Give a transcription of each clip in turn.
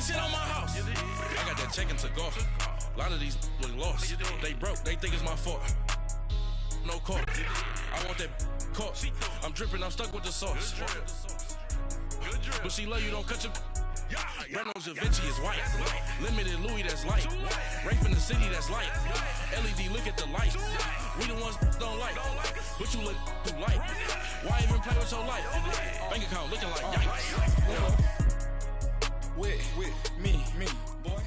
ain't shit on my house. I got that check and took off. A lot of these look lost. They broke, they think it's my fault. No court. I want that caught. I'm dripping, I'm stuck with the sauce. But she love you, don't cut your. Reynolds Da Vinci is white. Limited Louis, that's light. Rape in the city, that's light. LED, look at the light. We the ones don't like. But you look too light. Why even play with your life? Bank account looking like yikes. With me, boy.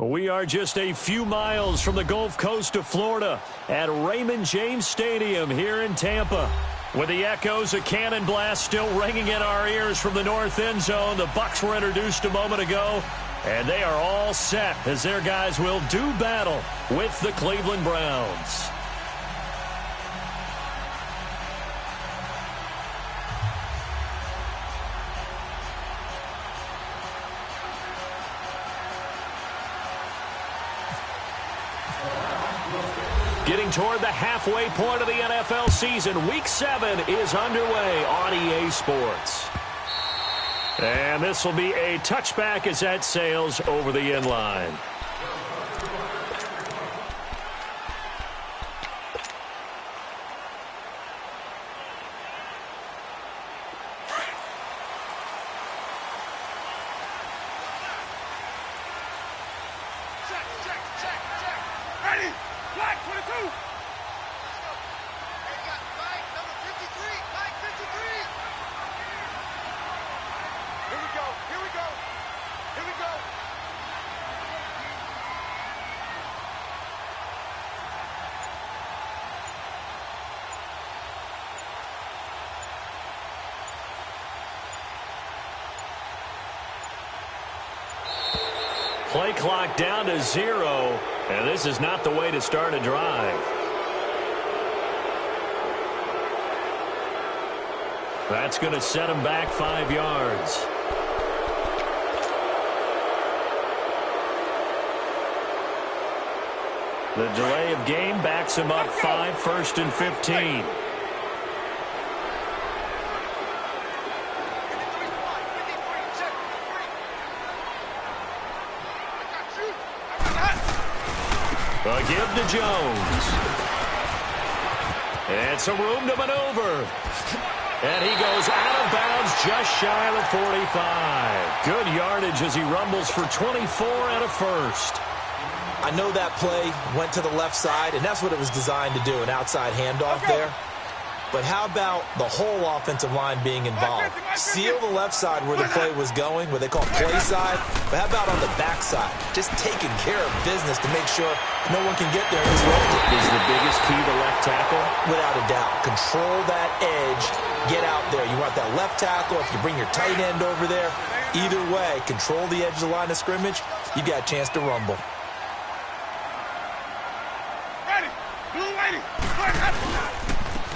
We are just a few miles from the Gulf Coast of Florida at Raymond James Stadium here in Tampa. With the echoes of cannon blast still ringing in our ears from the north end zone, the Bucs were introduced a moment ago, and they are all set as their guys will do battle with the Cleveland Browns. Getting toward the halfway point of the NFL season, Week 7 is underway on EA Sports. And this will be a touchback as that sails over the end line. Play clock down to 0, and this is not the way to start a drive. That's going to set him back 5 yards. The delay of game backs him up 5, 1st and 15. A give to Jones. It's a room to maneuver. And he goes out of bounds just shy of the 45. Good yardage as he rumbles for 24 and a first. I know that play went to the left side, and that's what it was designed to do, an outside handoff there. But how about the whole offensive line being involved? Seal the left side where the play was going, what they call play side. But how about on the back side? Just taking care of business to make sure no one can get there and disrupt it. Is the biggest key to left tackle? Without a doubt. Control that edge. Get out there. You want that left tackle. If you bring your tight end over there, either way, control the edge of the line of scrimmage, you got a chance to rumble. Ready. Blue lady.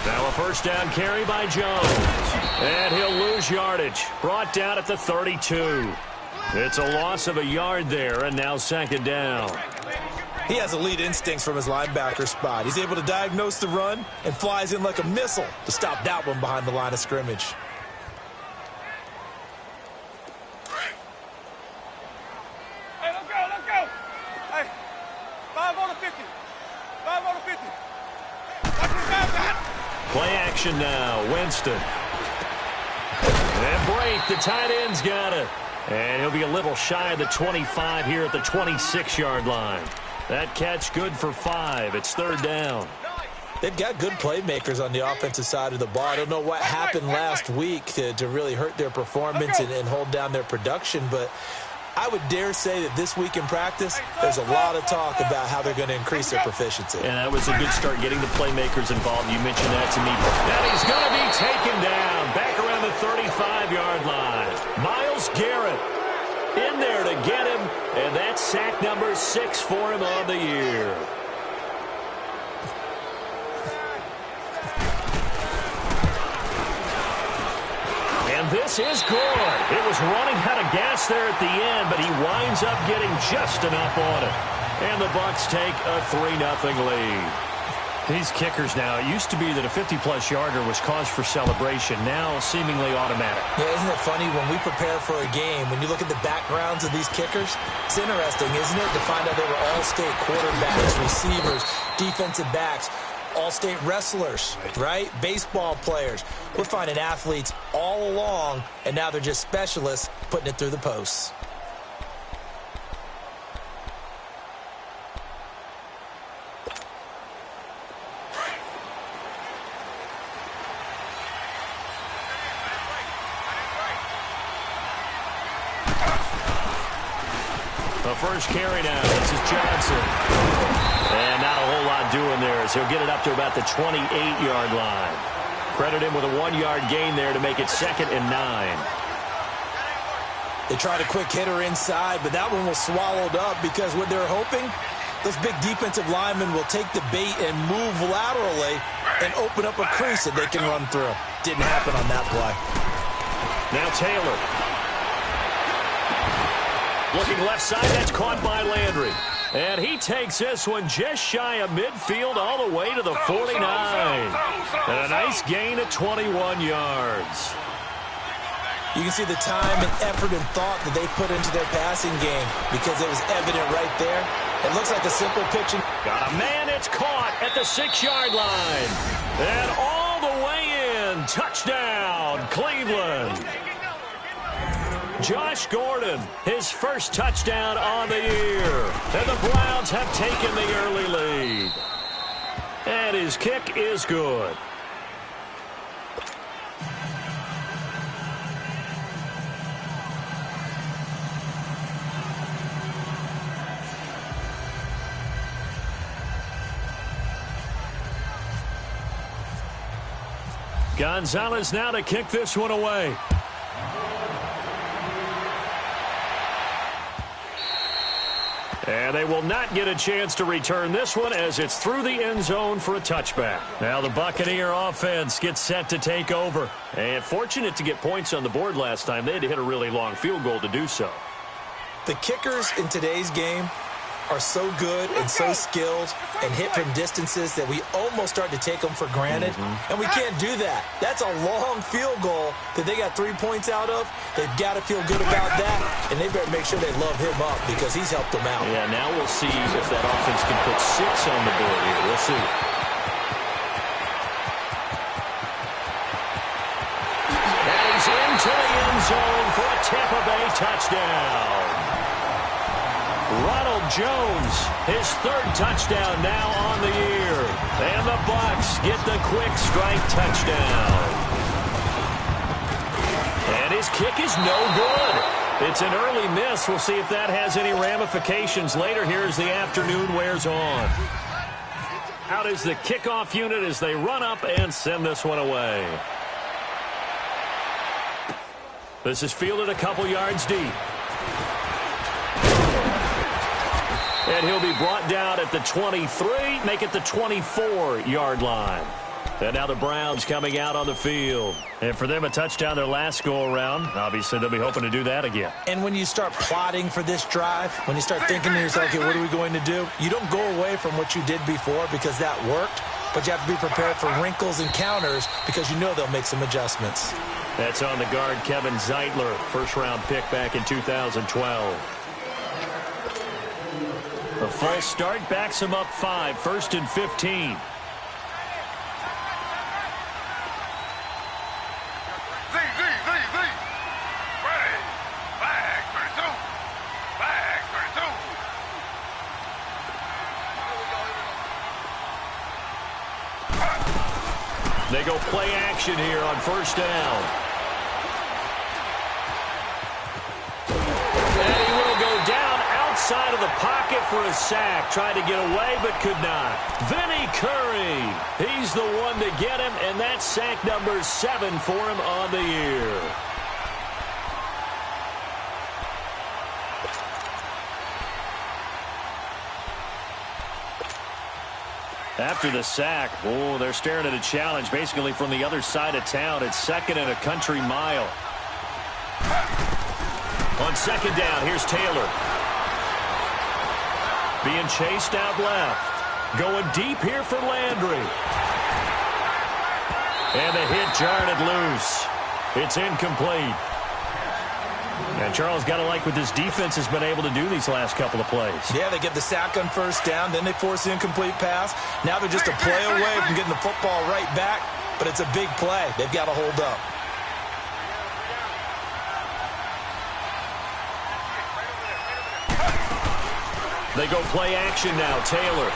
Now a first down carry by Jones. And he'll lose yardage. Brought down at the 32. It's a loss of a yard there, and now second down. He has elite instincts from his linebacker spot. He's able to diagnose the run and flies in like a missile to stop that one behind the line of scrimmage. Hey, let's go, let's go. Hey, 5 on the 50. 5 on the 50. Watch this guy back. Play action now. Winston. And break. The tight end's got it. And he'll be a little shy of the 25 here at the 26-yard line. That catch good for 5. It's third down. They've got good playmakers on the offensive side of the ball. I don't know what happened last week to really hurt their performance and hold down their production, but I would dare say that this week in practice, there's a lot of talk about how they're going to increase their proficiency. And that was a good start getting the playmakers involved. You mentioned that to me. And he's going to be taken down back around the 35-yard line. Myles Garrett in there to get him, and that's sack number 6 for him on the year. And this is good. It was running out of gas there at the end, but he winds up getting just enough on it. And the Bucs take a 3-0 lead. These kickers now, it used to be that a 50-plus yarder was cause for celebration. Now, seemingly automatic. Yeah, isn't it funny when we prepare for a game, when you look at the backgrounds of these kickers, it's interesting, isn't it, to find out they were all-state quarterbacks, receivers, defensive backs, all-state wrestlers, right? Baseball players. We're finding athletes all along, and now they're just specialists putting it through the posts. The first carry now, this is Johnson. And not a whole lot doing there as he'll get it up to about the 28-yard line. Credit him with a 1-yard gain there to make it 2nd and 9. They tried a quick hitter inside, but that one was swallowed up because what they're hoping, those big defensive linemen will take the bait and move laterally and open up a crease that they can run through. Didn't happen on that play. Now Taylor. Looking left side, that's caught by Landry. And he takes this one just shy of midfield all the way to the 49. And a nice gain of 21 yards. You can see the time and effort and thought that they put into their passing game because it was evident right there. It looks like a simple pitching. Got a man, it's caught at the 6-yard line. And all the way in. Touchdown, Cleveland. Josh Gordon, his first touchdown on the year. And the Browns have taken the early lead. And his kick is good. Gonzalez now to kick this one away. And they will not get a chance to return this one as it's through the end zone for a touchback. Now the Buccaneer offense gets set to take over. And fortunate to get points on the board last time. They had to hit a really long field goal to do so. The kickers in today's game are so good and so skilled and hit from distances that we almost start to take them for granted. And we can't do that. That's a long field goal that they got 3 points out of. They've got to feel good about that, and they better make sure they love him up because he's helped them out. Yeah, now we'll see if that offense can put 6 on the board here. We'll see. And he's into the end zone for a Tampa Bay touchdown. Ronald Jones, his 3rd touchdown now on the year. And the Bucs get the quick strike touchdown. And his kick is no good. It's an early miss. We'll see if that has any ramifications later here as the afternoon wears on. Out is the kickoff unit as they run up and send this one away. This is fielded a couple yards deep. And he'll be brought down at the 23, make it the 24-yard line. And now the Browns coming out on the field. And for them, a touchdown their last go-around. Obviously, they'll be hoping to do that again. And when you start plotting for this drive, when you start thinking to yourself, okay, what are we going to do? You don't go away from what you did before because that worked. But you have to be prepared for wrinkles and counters because you know they'll make some adjustments. That's on the guard, Kevin Zeitler, first-round pick back in 2012. The false start backs him up 5, 1st and 15. They go play action here on 1st down. And he will go down outside of the pocket for a sack. Tried to get away but could not. Vinny Curry, he's the one to get him, and that's sack number 7 for him on the year. After the sack, oh, they're staring at a challenge basically from the other side of town. It's 2nd and a country mile. On 2nd down, here's Taylor. Being chased out left. Going deep here for Landry. And the hit jarred it loose. It's incomplete. And Charles, got to like what this defense has been able to do these last couple of plays. Yeah, they get the sack on first down, then they force the incomplete pass. Now they're just a play away from getting the football right back, but it's a big play. They've got to hold up. They go play action now. Taylor.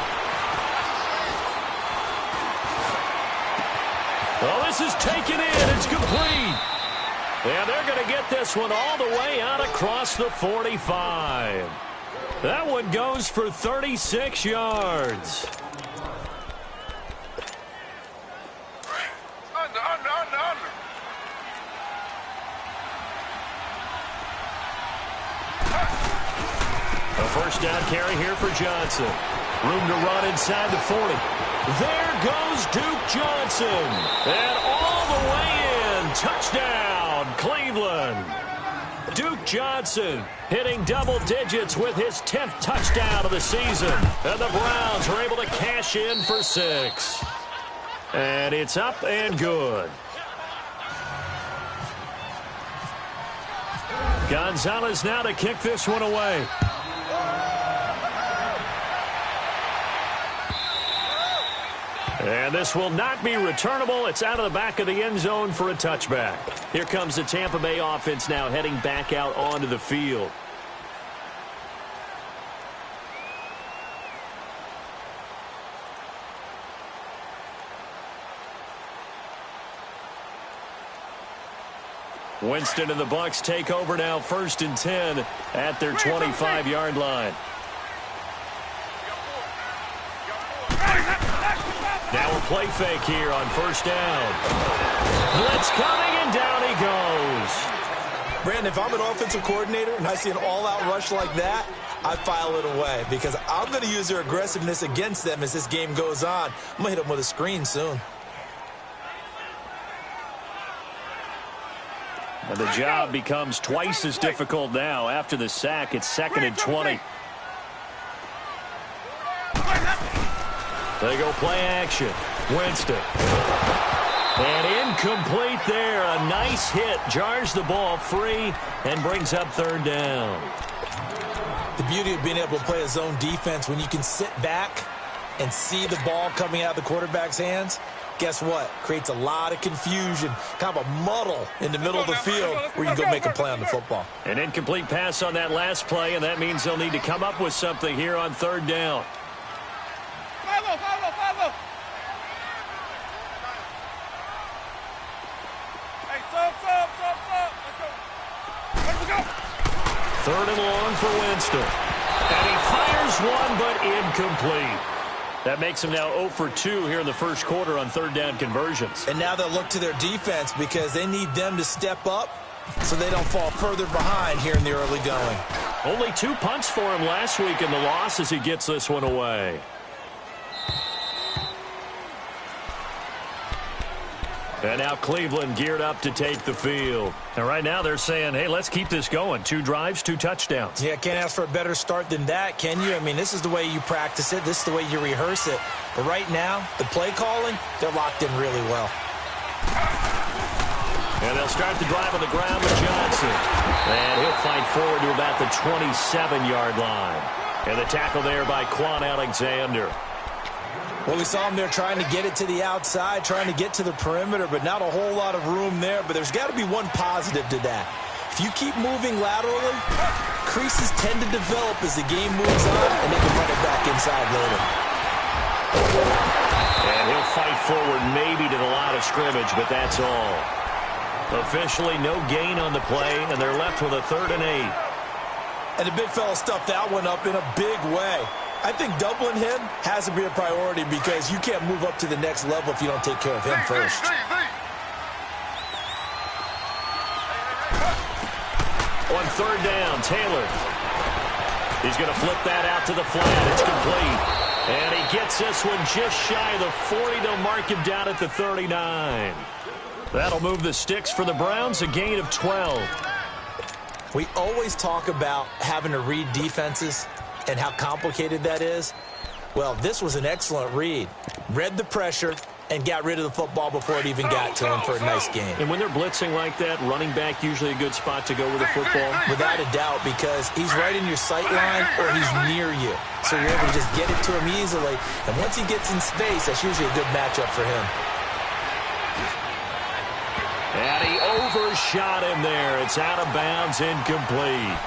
Well, this is taken in. It's complete. Yeah, they're going to get this one all the way out across the 45. That one goes for 36 yards. Under. A first down carry here for Johnson. Room to run inside the 40. There goes Duke Johnson. And all the way in. Touchdown, Cleveland. Duke Johnson hitting double digits with his 10th touchdown of the season. And the Browns are able to cash in for 6. And it's up and good. Gonzalez now to kick this one away. And this will not be returnable. It's out of the back of the end zone for a touchback. Here comes the Tampa Bay offense now heading back out onto the field. Winston and the Bucs take over now, 1st and 10 at their 25-yard line. Now a play fake here on first down. Blitz coming, and down he goes. Brandon, if I'm an offensive coordinator and I see an all-out rush like that, I file it away because I'm going to use their aggressiveness against them as this game goes on. I'm going to hit them with a screen soon. And the job becomes twice as difficult now. After the sack, it's 2nd and 20. They go play action. Winston. And incomplete there. A nice hit. Jars the ball free and brings up 3rd down. The beauty of being able to play a zone defense when you can sit back and see the ball coming out of the quarterback's hands, guess what? Creates a lot of confusion, kind of a muddle in the middle of the field where you can go make a play on the football. An incomplete pass on that last play, and that means they'll need to come up with something here on 3rd down. Follow. Hey, sub. Let's go. 3rd and long for Winston. And he fires one, but incomplete. That makes him now 0 for 2 here in the first quarter on 3rd down conversions. And now they'll look to their defense because they need them to step up so they don't fall further behind here in the early going. Only 2 punts for him last week in the loss as he gets this one away. And now Cleveland geared up to take the field. And right now they're saying, hey, let's keep this going. 2 drives, 2 touchdowns. Yeah, can't ask for a better start than that, can you? I mean, this is the way you practice it. This is the way you rehearse it. But right now, the play calling, they're locked in really well. And they'll start the drive on the ground with Johnson. And he'll fight forward to about the 27-yard line. And the tackle there by Quan Alexander. Well, we saw him there trying to get it to the outside, trying to get to the perimeter, but not a whole lot of room there. But there's got to be one positive to that. If you keep moving laterally, creases tend to develop as the game moves on, and they can run it back inside later. And he'll fight forward maybe to the line of scrimmage, but that's all. Officially no gain on the play, and they're left with a 3rd and 8. And the big fella stuffed that one up in a big way. I think doubling him has to be a priority because you can't move up to the next level if you don't take care of him first. On 3rd down, Taylor. He's going to flip that out to the flat. It's complete. And he gets this one just shy of the 40. They'll mark him down at the 39. That'll move the sticks for the Browns, a gain of 12. We always talk about having to read defenses and how complicated that is. Well, this was an excellent read. Read the pressure and got rid of the football before it even got to him for a nice game. And when they're blitzing like that, running back usually a good spot to go with the football? Without a doubt, because he's right in your sight line or he's near you. So you're able to just get it to him easily. And once he gets in space, that's usually a good matchup for him. And he overshot him there. It's out of bounds, incomplete.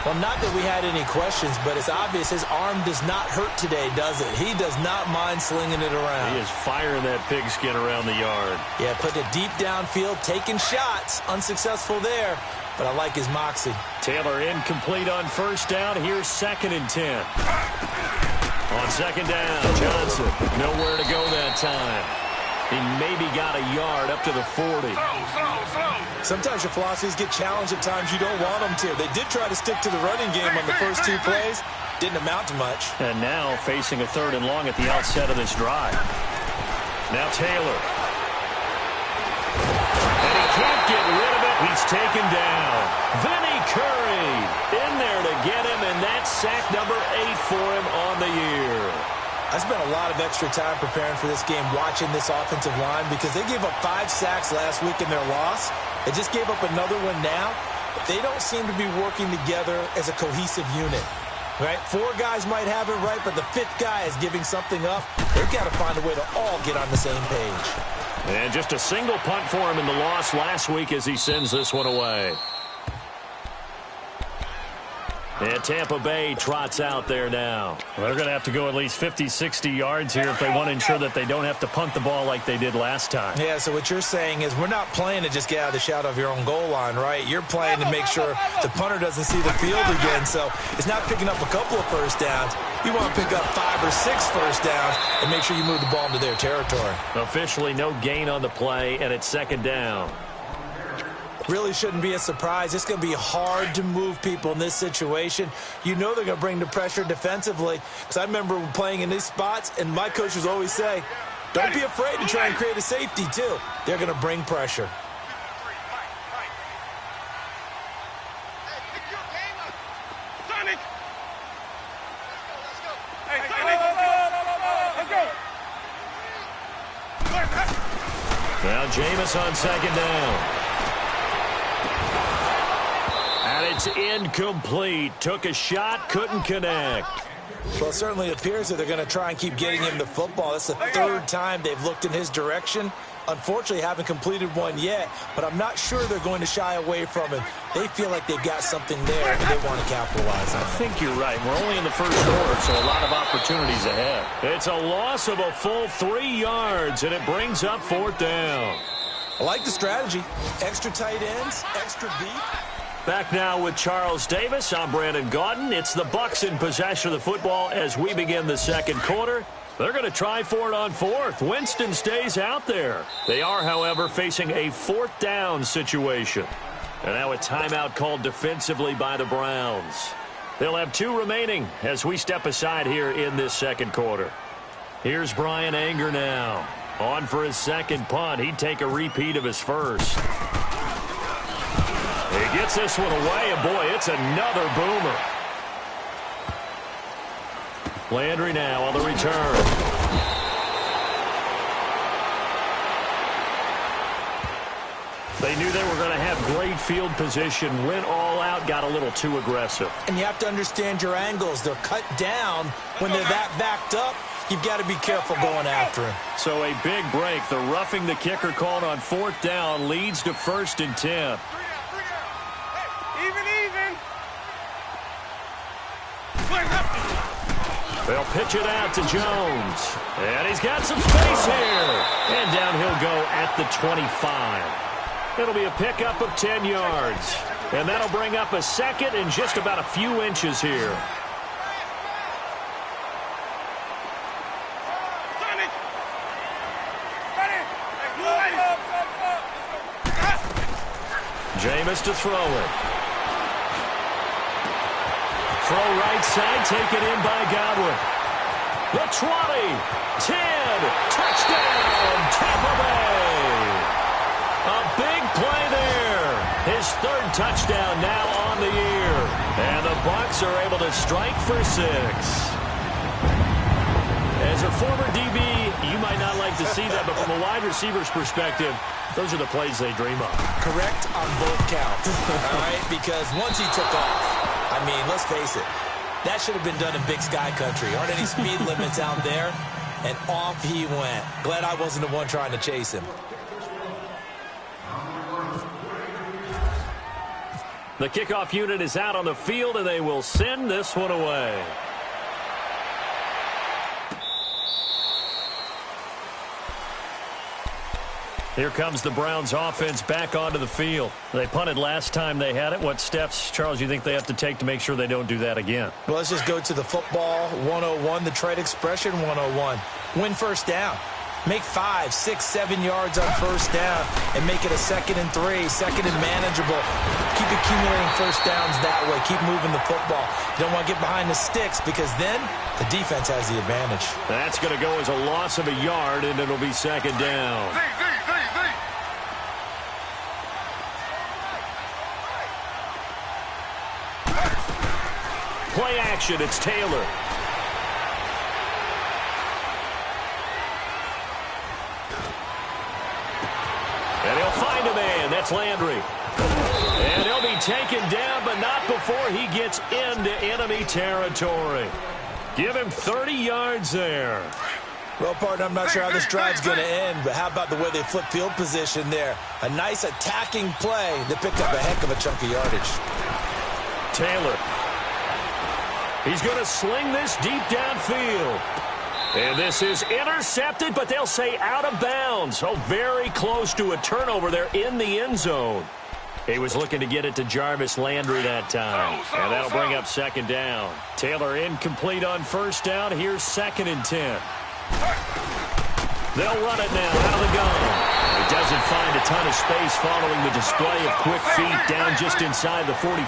Well, not that we had any questions, but it's obvious his arm does not hurt today, does it? He does not mind slinging it around. He is firing that pigskin around the yard. Yeah, put it deep downfield, taking shots. Unsuccessful there, but I like his moxie. Taylor incomplete on first down. Here's 2nd and 10. On 2nd down, Johnson nowhere to go that time. He maybe got a yard up to the 40. Sometimes your philosophies get challenged at times you don't want them to. They did try to stick to the running game on the first 2 plays. Didn't amount to much. And now facing a 3rd and long at the outset of this drive. Now Taylor. And he can't get rid of it. He's taken down. Vinny Curry in there to get him, and that's sack number 8 for him on the year. I spent a lot of extra time preparing for this game watching this offensive line because they gave up 5 sacks last week in their loss. They just gave up another one now. They don't seem to be working together as a cohesive unit. Right? 4 guys might have it right, but the 5th guy is giving something up. They've got to find a way to all get on the same page. And just a single punt for him in the loss last week as he sends this one away. And Tampa Bay trots out there now. Well, they're going to have to go at least 50, 60 yards here if they want to ensure that they don't have to punt the ball like they did last time. Yeah, so what you're saying is we're not playing to just get out of the shadow of your own goal line, right? You're playing to make sure the punter doesn't see the field again. So it's not picking up a couple of first downs. You want to pick up 5 or 6 first downs and make sure you move the ball into their territory. Officially no gain on the play, and it's 2nd down. Really shouldn't be a surprise. It's going to be hard to move people in this situation. You know they're going to bring the pressure defensively. Because I remember playing in these spots, and my coaches always say, don't be afraid to try and create a safety, too. They're going to bring pressure. Now Jameis on 2nd down. And it's incomplete. Took a shot, couldn't connect. Well, it certainly appears that they're going to try and keep getting him the football. That's the 3rd time they've looked in his direction. Unfortunately, haven't completed one yet, but I'm not sure they're going to shy away from him. They feel like they've got something there, and they want to capitalize on it. I think you're right. We're only in the 1st quarter, so a lot of opportunities ahead. It's a loss of a full 3 yards, and it brings up 4th down. I like the strategy. Extra tight ends, extra deep. Back now with Charles Davis. I'm Brandon Gaudin. It's the Bucs in possession of the football as we begin the 2nd quarter. They're going to try for it on 4th. Winston stays out there. They are, however, facing a 4th down situation. And now a timeout called defensively by the Browns. They'll have 2 remaining as we step aside here in this 2nd quarter. Here's Brian Anger now. On for his 2nd punt. He'd take a repeat of his 1st. He gets this one away, and boy, it's another boomer. Landry now on the return. They knew they were going to have great field position, went all out, got a little too aggressive. And you have to understand your angles. They're cut down when they're that backed up. You've got to be careful going after him. So a big break. The roughing the kicker called on 4th down leads to 1st and 10. They'll pitch it out to Jones. And he's got some space here. And down he'll go at the 25. It'll be a pickup of 10 yards. And that'll bring up a 2nd and just about a few inches here. Jameis to throw it. Throw right side, taken in by Godwin. The 20, 10, touchdown, Tampa Bay. A big play there. His 3rd touchdown now on the year. And the Bucs are able to strike for 6. As a former DB, you might not like to see that, but from a wide receiver's perspective, those are the plays they dream of. Correct on both counts, all right? Because once he took off, I mean, let's face it, that should have been done in Big Sky Country. Aren't any speed limits out there? And off he went. Glad I wasn't the one trying to chase him. The kickoff unit is out on the field, and they will send this one away. Here comes the Browns offense back onto the field. They punted last time they had it. What steps, Charles, you think they have to take to make sure they don't do that again? Well, let's just go to the football 101, the trade expression 101. Win first down. Make 5, 6, 7 yards on first down and make it a 2nd and 3, second and manageable. Keep accumulating first downs that way. Keep moving the football. You don't want to get behind the sticks because then the defense has the advantage. That's going to go as a loss of a yard, and it'll be 2nd down. Play action, it's Taylor. And he'll find a man. That's Landry. And he'll be taken down, but not before he gets into enemy territory. Give him 30 yards there. Well, partner, I'm not sure how this drive's going to end, but how about the way they flip field position there? A nice attacking play that picked up a heck of a chunk of yardage. Taylor. He's going to sling this deep downfield. And this is intercepted, but they'll say out of bounds. So very close to a turnover there in the end zone. He was looking to get it to Jarvis Landry that time. And that'll bring up 2nd down. Taylor incomplete on first down. Here's 2nd and 10. They'll run it now out of the gun. It doesn't find a ton of space following the display of quick feet down just inside the 45.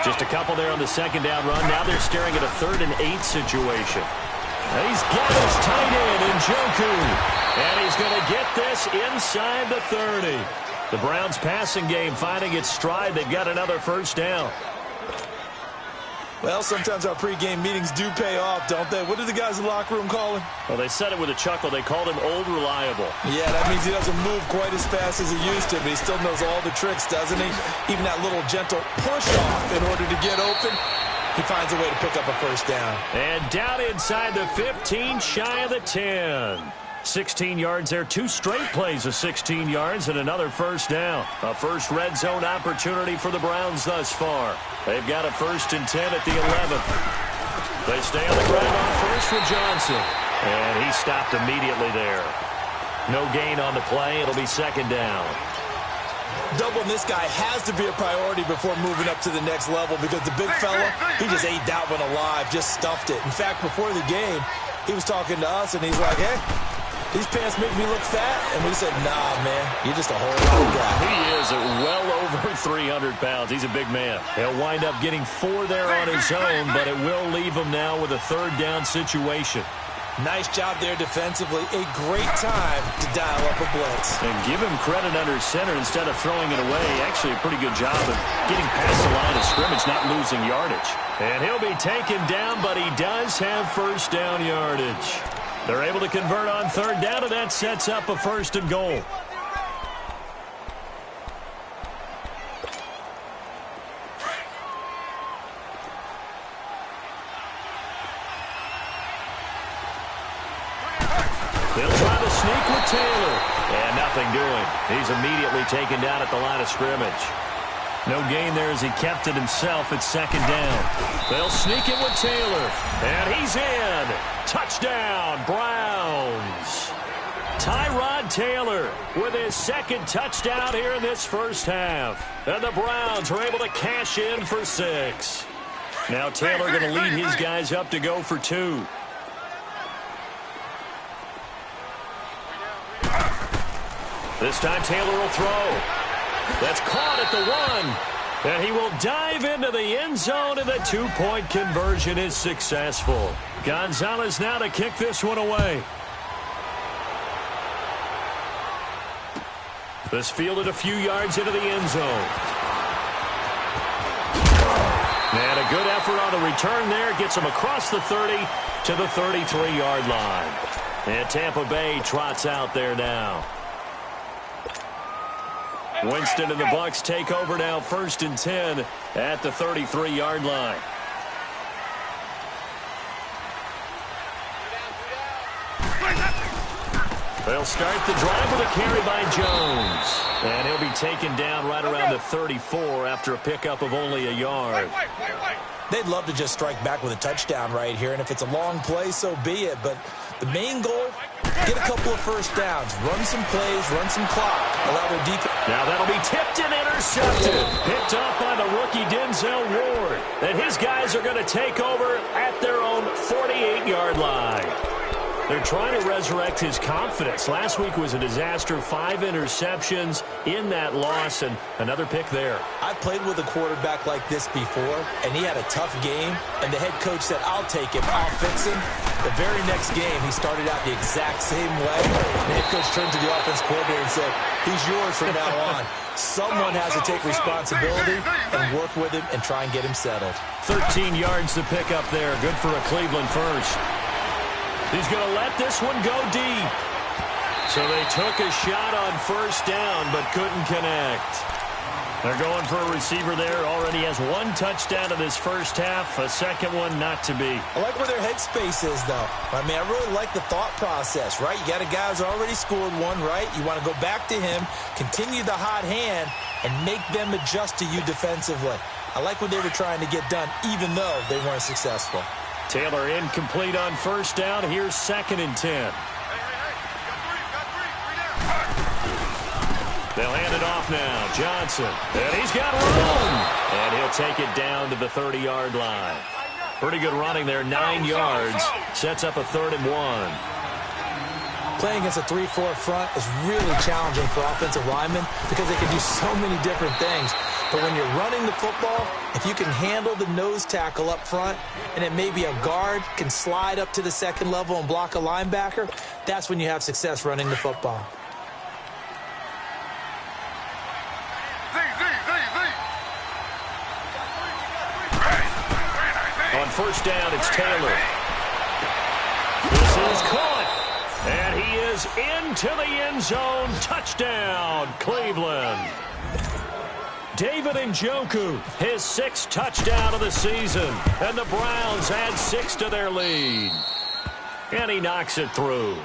Just a couple there on the 2nd down run. Now they're staring at a 3rd and 8 situation. He's got his tight end in Njoku. And he's going to get this inside the 30. The Browns passing game finding its stride. They've got another first down. Well, sometimes our pregame meetings do pay off, don't they? What did the guys in the locker room call him? Well, they said it with a chuckle. They called him Old Reliable. Yeah, that means he doesn't move quite as fast as he used to, but he still knows all the tricks, doesn't he? Even that little gentle push-off in order to get open. He finds a way to pick up a first down. And down inside the 15, shy of the 10. 16 yards there. 2 straight plays of 16 yards and another first down. A first red zone opportunity for the Browns thus far. They've got a 1st and 10 at the 11th. They stay on the ground on first with Johnson. And he stopped immediately there. No gain on the play. It'll be 2nd down. Doubling this guy has to be a priority before moving up to the next level because the big fella, he just ate that one alive, just stuffed it. In fact, before the game, he was talking to us, and he's like, hey, these pants make me look fat. And we said, nah, man, you're just a whole other guy. He is well over 300 pounds. He's a big man. He'll wind up getting 4 there on his own, but it will leave him now with a 3rd down situation. Nice job there defensively. A great time to dial up a blitz. And give him credit under center instead of throwing it away. Actually, a pretty good job of getting past the line of scrimmage, not losing yardage. And he'll be taken down, but he does have first down yardage. They're able to convert on 3rd down, and that sets up a 1st and goal. They'll try to sneak with Taylor. And nothing doing. He's immediately taken down at the line of scrimmage. No gain there as he kept it himself at 2nd down. They'll sneak it with Taylor. And he's in. Touchdown, Browns. Tyrod Taylor with his 2nd touchdown here in this first half. And the Browns are able to cash in for 6. Now Taylor going to lead his guys up to go for 2. This time Taylor will throw. That's caught at the 1. And he will dive into the end zone, and the 2-point conversion is successful. Gonzalez now to kick this one away. This fielded a few yards into the end zone. And a good effort on the return there. Gets him across the 30 to the 33-yard line. And Tampa Bay trots out there now. Winston and the Bucs take over now, 1st and 10 at the 33-yard line. They'll start the drive with a carry by Jones. And he'll be taken down right around the 34 after a pickup of only a yard. They'd love to just strike back with a touchdown right here, and if it's a long play, so be it. But the main goal, get a couple of first downs, run some plays, run some clock, allow their defense. Now that'll be tipped and intercepted. Picked up by the rookie Denzel Ward. And his guys are going to take over at their own 48-yard line. They're trying to resurrect his confidence. Last week was a disaster. 5 interceptions in that loss, and another pick there. I played with a quarterback like this before, and he had a tough game, and the head coach said, I'll take him, I'll fix him. The very next game, he started out the exact same way. The head coach turned to the offense coordinator and said, he's yours from now on. Someone has to take responsibility and work with him and try and get him settled. 13 yards to pick up there. Good for a Cleveland first. He's going to let this one go deep. So they took a shot on 1st down but couldn't connect. They're going for a receiver there. Already has 1 touchdown in this first half. A second one not to be. I like where their headspace is, though. I mean, I really like the thought process, right? You got a guy who's already scored one, right? You want to go back to him, continue the hot hand, and make them adjust to you defensively. I like what they were trying to get done, even though they weren't successful. Taylor incomplete on 1st down. Here's 2nd and 10. They'll hand it off now. Johnson. And he's got room. And he'll take it down to the 30-yard line. Pretty good running there. 9 yards. Sets up a 3rd and 1. Playing against a 3-4 front is really challenging for offensive linemen because they can do so many different things. But when you're running the football, if you can handle the nose tackle up front, and then maybe a guard can slide up to the 2nd level and block a linebacker, that's when you have success running the football. On 1st down, it's Taylor. This is caught. And he is into the end zone. Touchdown, Cleveland. David Njoku, his 6th touchdown of the season. And the Browns add 6 to their lead. And he knocks it through.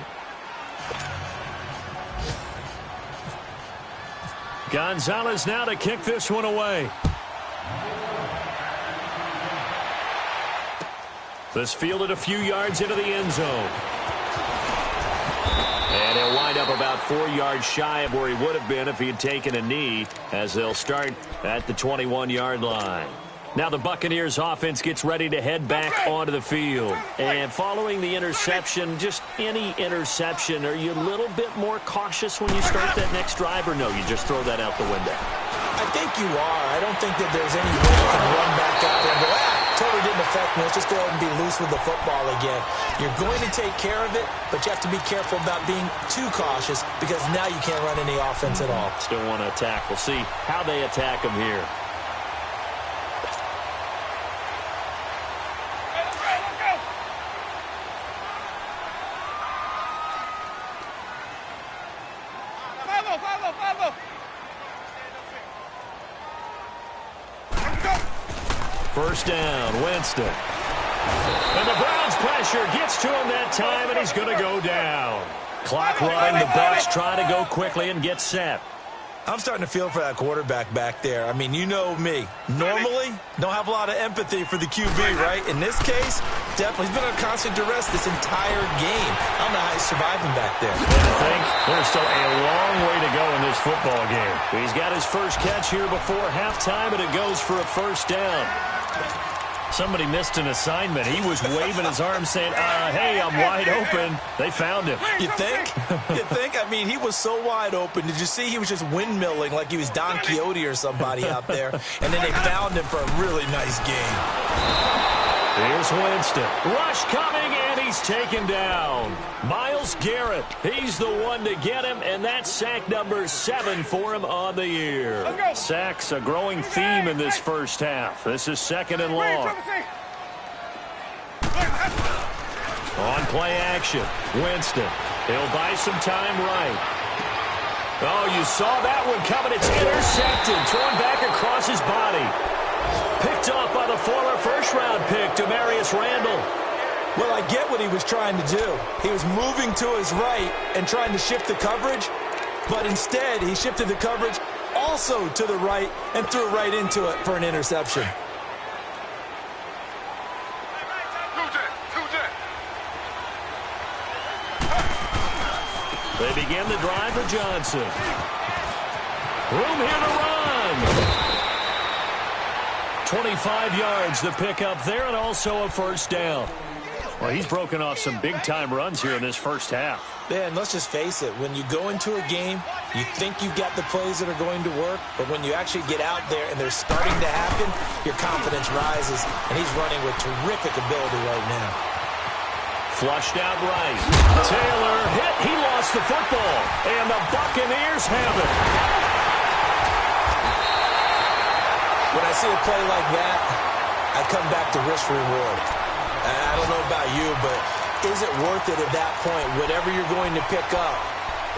Gonzalez now to kick this one away. This fielded a few yards into the end zone. And he'll wind up about 4 yards shy of where he would have been if he had taken a knee, as they'll start at the 21-yard line. Now the Buccaneers offense gets ready to head back onto the field. And following the interception, just any interception, are you a little bit more cautious when you start that next drive, or no, you just throw that out the window? I think you are. I don't think that there's any way you can run back out there and go, totally didn't affect me. Let's just go ahead and be loose with the football again. You're going to take care of it, but you have to be careful about being too cautious because now you can't run any offense at all. Still want to attack. We'll see how they attack him here. First down, Winston. And the Browns pressure gets to him that time, and he's going to go down. Clock running, the Bucs try to go quickly and get set. I'm starting to feel for that quarterback back there. I mean, you know me. Normally, don't have a lot of empathy for the QB, right? In this case, definitely. He's been under constant duress this entire game. I don't know how he's surviving back there. And I think there's still a long way to go in this football game. He's got his first catch here before halftime, and it goes for a first down. Somebody missed an assignment. He was waving his arm saying, hey, I'm wide open. They found him. You think? You think? I mean, he was so wide open. Did you see he was just windmilling like he was Don Quixote or somebody out there? And then they found him for a really nice game. Here's Winston. Rush coming, and he he's taken down. Myles Garrett, he's the one to get him, and that's sack number 7 for him on the year. Sacks a growing theme in this first half. This is 2nd and long. On play action, Winston. He'll buy some time right. Oh, you saw that one coming. It's intercepted, thrown back across his body. Picked off by the former first-round pick, Demarius Randall. Well, I get what he was trying to do. He was moving to his right and trying to shift the coverage, but instead he shifted the coverage also to the right and threw right into it for an interception. They begin the drive for Johnson. Room here to run. 25 yards the pick up there, and also a first down. Well, he's broken off some big-time runs here in this first half. Yeah, and let's just face it. When you go into a game, you think you've got the plays that are going to work, but when you actually get out there and they're starting to happen, your confidence rises, and he's running with terrific ability right now. Flushed out right. Taylor hit. He lost the football. And the Buccaneers have it. When I see a play like that, I come back to risk-reward. I don't know about you, but is it worth it at that point, whatever you're going to pick up,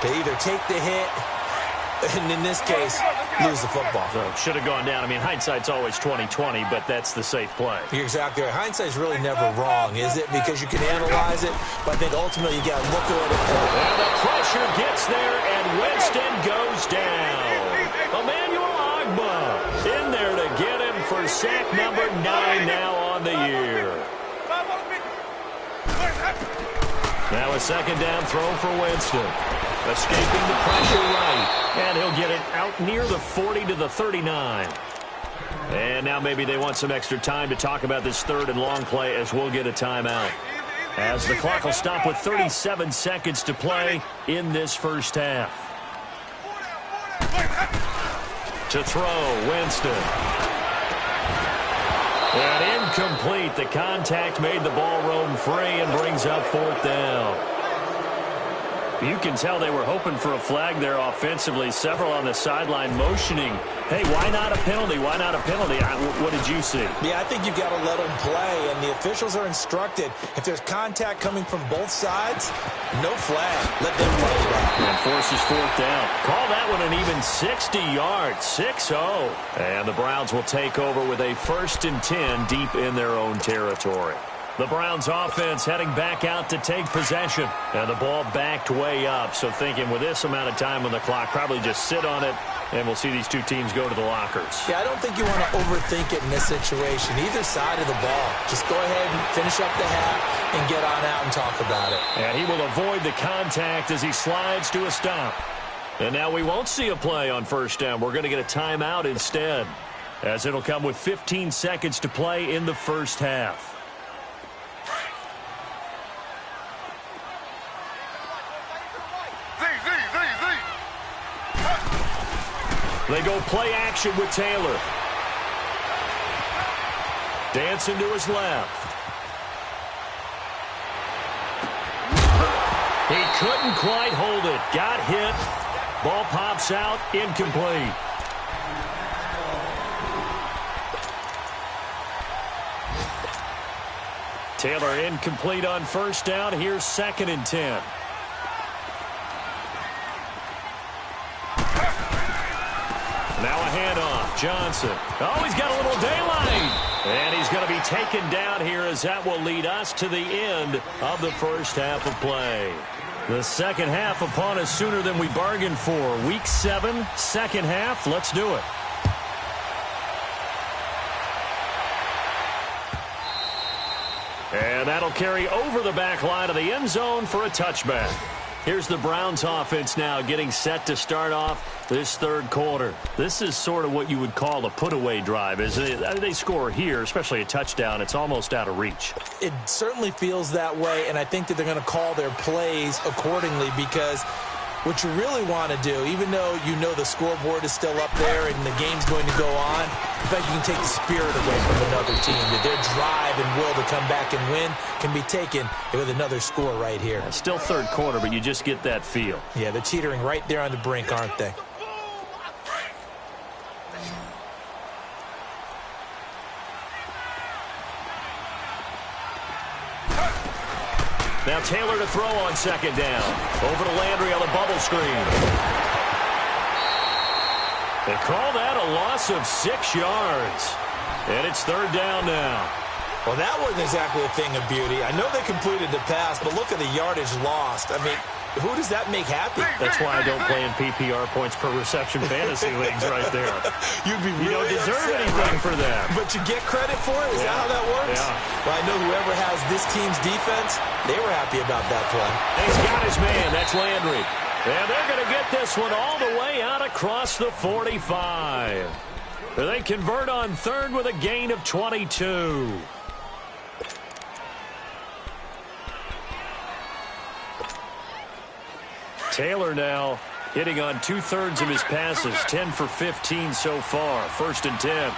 to either take the hit, and in this case, lose the football? So should have gone down. I mean, hindsight's always 20/20, but that's the safe play. You're exactly right. Hindsight's really never wrong, is it? Because you can analyze it, but I think ultimately you got to look at it. And the pressure gets there, and Winston goes down. Emmanuel Ogbah in there to get him for sack number 9 now on the year. Now a 2nd down throw for Winston. Escaping the pressure right. And he'll get it out near the 40 to the 39. And now maybe they want some extra time to talk about this 3rd and long play as we'll get a timeout. As the clock will stop with 37 seconds to play in this first half. To throw, Winston. And incomplete. The contact made the ball roam free and brings up 4th down. You can tell they were hoping for a flag there offensively. Several on the sideline motioning, hey, why not a penalty? Why not a penalty? What did you see? Yeah, I think you've got to let them play, and the officials are instructed. If there's contact coming from both sides, no flag. Let them play it out. And forces 4th down. Call that one an even 60 yards, 6-0. And the Browns will take over with a 1st and 10 deep in their own territory. The Browns offense heading back out to take possession. And the ball backed way up. So thinking with this amount of time on the clock, probably just sit on it, and we'll see these two teams go to the lockers. Yeah, I don't think you want to overthink it in this situation. Either side of the ball. Just go ahead and finish up the half and get on out and talk about it. And he will avoid the contact as he slides to a stop. And now we won't see a play on 1st down. We're going to get a timeout instead, as it'll come with 15 seconds to play in the first half. They go play action with Taylor. Dancing to his left. He couldn't quite hold it. Got hit. Ball pops out. Incomplete. Taylor incomplete on 1st down. Here's 2nd and 10. Now a handoff. Johnson. Oh, he's got a little daylight. And he's going to be taken down here as that will lead us to the end of the first half of play. The second half upon us sooner than we bargained for. Week 7, second half. Let's do it. And that'll carry over the back line of the end zone for a touchback. Here's the Browns offense now getting set to start off this 3rd quarter. This is sort of what you would call a put-away drive, isn't it? They score here, especially a touchdown. It's almost out of reach. It certainly feels that way, and I think that they're going to call their plays accordingly because What you really want to do, even though you know the scoreboard is still up there and the game's going to go on, in fact, you can take the spirit away from another team. That their drive and will to come back and win can be taken with another score right here. Yeah, still third quarter, but you just get that feel. Yeah, they're teetering right there on the brink, aren't they? Now Taylor to throw on second down. Over to Landry on the bubble screen. They call that a loss of 6 yards. And it's third down now. Well, that wasn't exactly a thing of beauty. I know they completed the pass, but look at the yardage lost. I mean, who does that make happy? That's why I don't play in PPR points per reception fantasy leagues right there. You'd be really You don't deserve upset, anything right? for that. But you get credit for it? Is that how that works? Yeah. Well, I know whoever has this team's defense, they were happy about that play. He's got his man. That's Landry. And they're going to get this one all the way out across the 45. They convert on third with a gain of 22. Taylor now hitting on 2/3 of his passes, 10 for 15 so far. 1st and 10.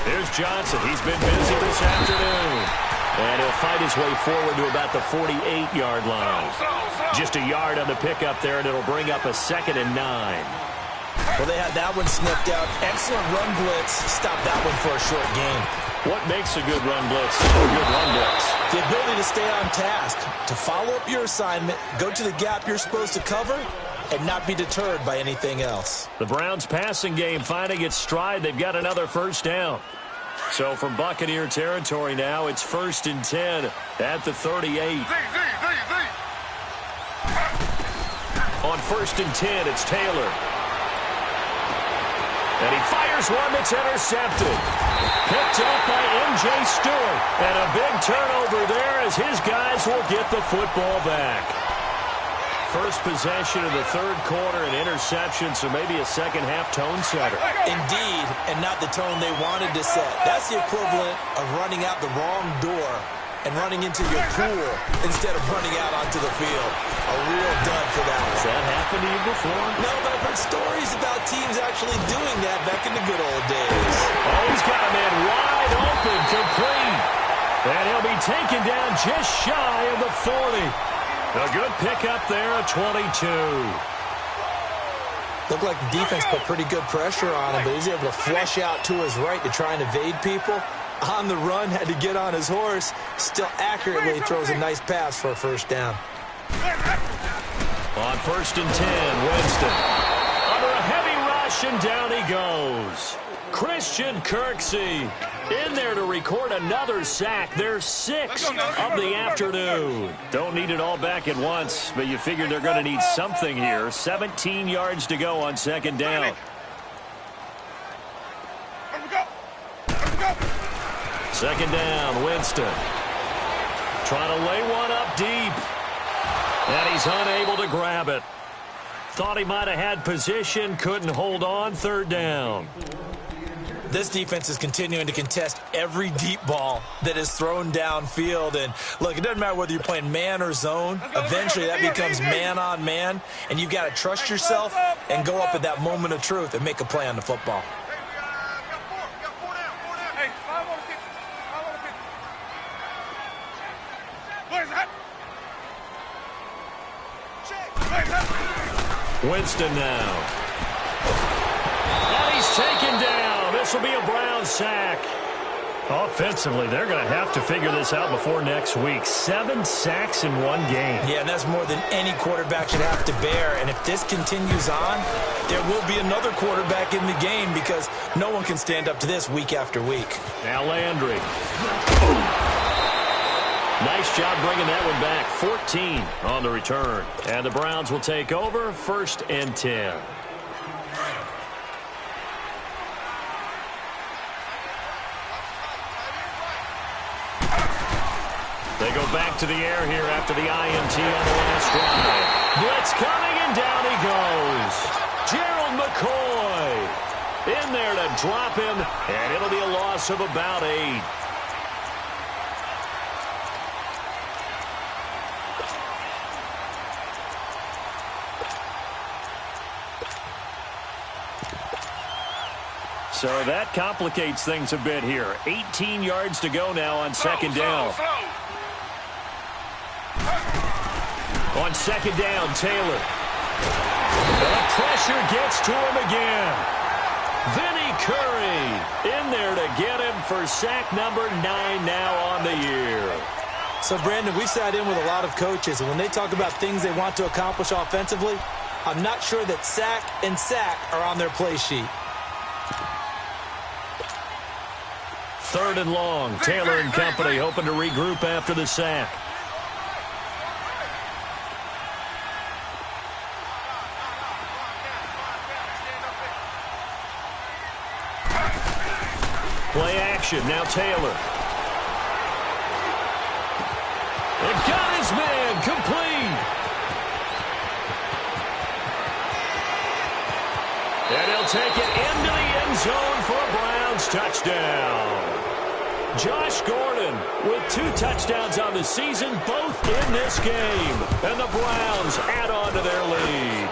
Here's Johnson. He's been busy this afternoon. And he'll fight his way forward to about the 48-yard line. Just a yard on the pickup there, and it'll bring up a 2nd and 9. Well, they had that one sniffed out. Excellent run blitz. Stop that one for a short gain. What makes a good run blitz a good run blitz? The ability to stay on task, to follow up your assignment, go to the gap you're supposed to cover, and not be deterred by anything else. The Browns' passing game finding its stride. They've got another first down. So from Buccaneer territory now, it's 1st and 10 at the 38. On 1st and 10, it's Taylor. And he fires one that's intercepted. Picked up by M.J. Stewart. And a big turnover there as his guys will get the football back. First possession of the third quarter, an interception, so maybe a second-half tone setter. Indeed, and not the tone they wanted to set. That's the equivalent of running out the wrong door and running into your pool instead of running out onto the field. A real dud for that one. Has that happened to you before? No, but I've heard stories about teams actually doing that back in the good old days. Oh, he's got a man wide open, complete. And he'll be taken down just shy of the 40. A good pickup there at 22. Looked like the defense put pretty good pressure on him, but he was able to flush out to his right to try and evade people. On the run, had to get on his horse. Still accurately throws a nice pass for a first down. On 1st and 10, Winston. Under a heavy rush, and down he goes. Christian Kirksey in there to record another sack. Their 6th of the afternoon. Don't need it all back at once, but you figure they're going to need something here. 17 yards to go on 2nd down. Second down, Winston. Trying to lay one up deep. And he's unable to grab it. Thought he might have had position, couldn't hold on. 3rd down. This defense is continuing to contest every deep ball that is thrown downfield. And, look, it doesn't matter whether you're playing man or zone. Eventually, that becomes man on man. And you've got to trust yourself and go up at that moment of truth and make a play on the football. Winston now. And he's taken down. This will be a Browns sack. Offensively, they're going to have to figure this out before next week. 7 sacks in one game. Yeah, and that's more than any quarterback should have to bear. And if this continues on, there will be another quarterback in the game because no one can stand up to this week after week. Now Landry. Nice job bringing that one back. 14 on the return. And the Browns will take over 1st and 10. They go back to the air here after the INT on the last drive. Blitz coming, and down he goes. Gerald McCoy in there to drop him, and it'll be a loss of about 8. So that complicates things a bit here. 18 yards to go now on second down. On second down, Taylor. The pressure gets to him again. Vinny Curry in there to get him for sack number 9 now on the year. So, Brandon, we sat in with a lot of coaches, and when they talk about things they want to accomplish offensively, I'm not sure that sack and sack are on their play sheet. Third and long. Taylor and company hoping to regroup after the sack. Play action. Now Taylor. And got his man complete. And he'll take it into the end zone for a Browns touchdown. Josh Gordon with 2 touchdowns on the season, both in this game. And the Browns add on to their lead.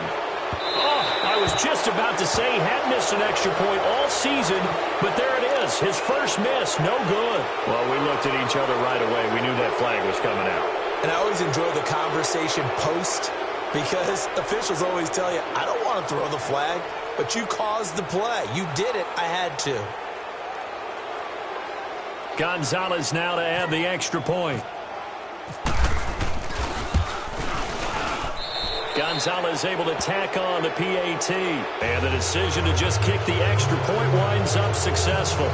Oh, I was just about to say he had missed an extra point all season, but there it is. His first miss, no good. Well, we looked at each other right away. We knew that flag was coming out. And I always enjoy the conversation post because officials always tell you, I don't want to throw the flag, but you caused the play. You did it. I had to. Gonzalez now to add the extra point. Gonzalez able to tack on the PAT. And the decision to just kick the extra point winds up successful.